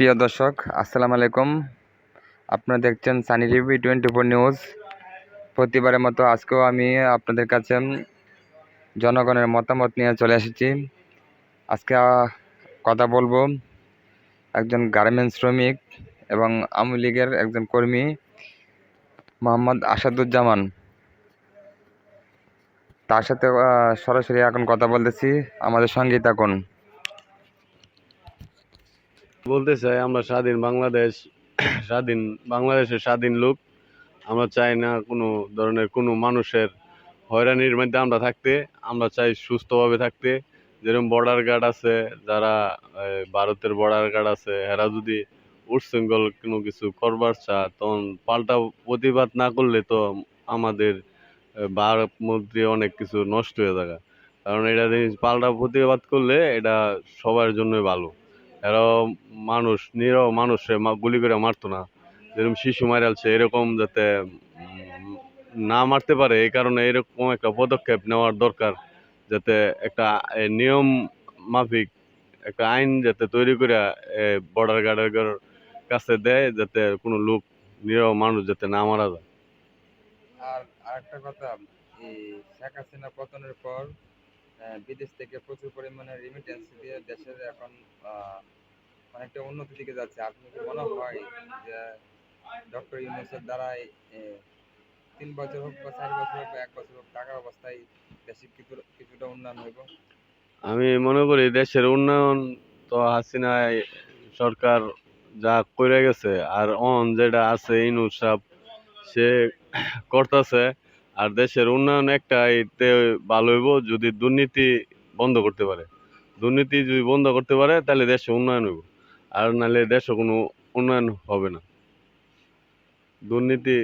প্রিয় দর্শক, আসসালামু আলাইকুম। আপনারা দেখছেন সানি টিভি 24 নিউজ। প্রতিবারের মতো আজকেও আমি আপনাদের কাছে জনগণের মতামত নিয়ে চলে এসেছি। আজকে কথা বলবো একজন গার্মেন্টস শ্রমিক এবং আওয়ামী লীগের একজন কর্মী মোহাম্মদ আসাদুজ্জামান। তার সাথে সরাসরি এখন কথা বলতেছি, আমাদের সঙ্গেই থাকুন। বলতে চাই আমরা বাংলাদেশের স্বাধীন লোক। আমরা চাই না কোনো ধরনের কোনো মানুষের হয়রানির মধ্যে আমরা থাকতে। আমরা চাই সুস্থভাবে থাকতে। যেরকম বর্ডার গার্ড আছে, যারা ভারতের বর্ডার গার্ড আছে, এরা যদি উচ্ছৃঙ্খল কোনো কিছু করবার চায় তখন পাল্টা প্রতিবাদ না করলে তো আমাদের ভারত মধ্যে অনেক কিছু নষ্ট হয়ে থাকে। কারণ এটা জিনিস পাল্টা প্রতিবাদ করলে এটা সবার জন্যই ভালো। এরা নিরীহ মানুষে গুলি করে মারতো না, যেরকম শিশু মারালছে, এরকম যাতে না মারতে পারে এই কারণে এরকম একটা পদক্ষেপ নেওয়ার দরকার, যাতে একটা নিয়ম মাফিক একটা আইন যাতে তৈরি করে বর্ডার গার্ডের কাছে দেয়, যাতে কোনো লোক নিরীহ মানুষ যাতে না মারা যায়। আর আরেকটা কথা, এই শেখ হাসিনা পতনের পর বিদেশ থেকে প্রচুর পরিমাণে রিমিটেন্স দিয়ে দেশের এখন অনেকটা উন্নতির দিকে যাচ্ছে। আপনি কি মনে হয় যে ডক্টর ইউনূসের দ্বারাই 3 বছর হোক বা 4 বছর হোক বা 1 বছর হোক টাকা অবস্থায় দেশে কিছুটা উন্নয়ন হইব? আমি মনে করি দেশের উন্নয়ন তো হাসিনা সরকার যা করে গেছে, আর যেটা আছে ইউনূস সাহেব সে করতেছে। আর দেশের উন্নয়ন একটাইতে ভালো হইব যদি দুর্নীতি বন্ধ করতে পারে। দুর্নীতি যদি বন্ধ করতে পারে তাহলে দেশে উন্নয়ন হইব, আর নাহলে দেশে কোনো উন্নয়ন হবে না। দুর্নীতি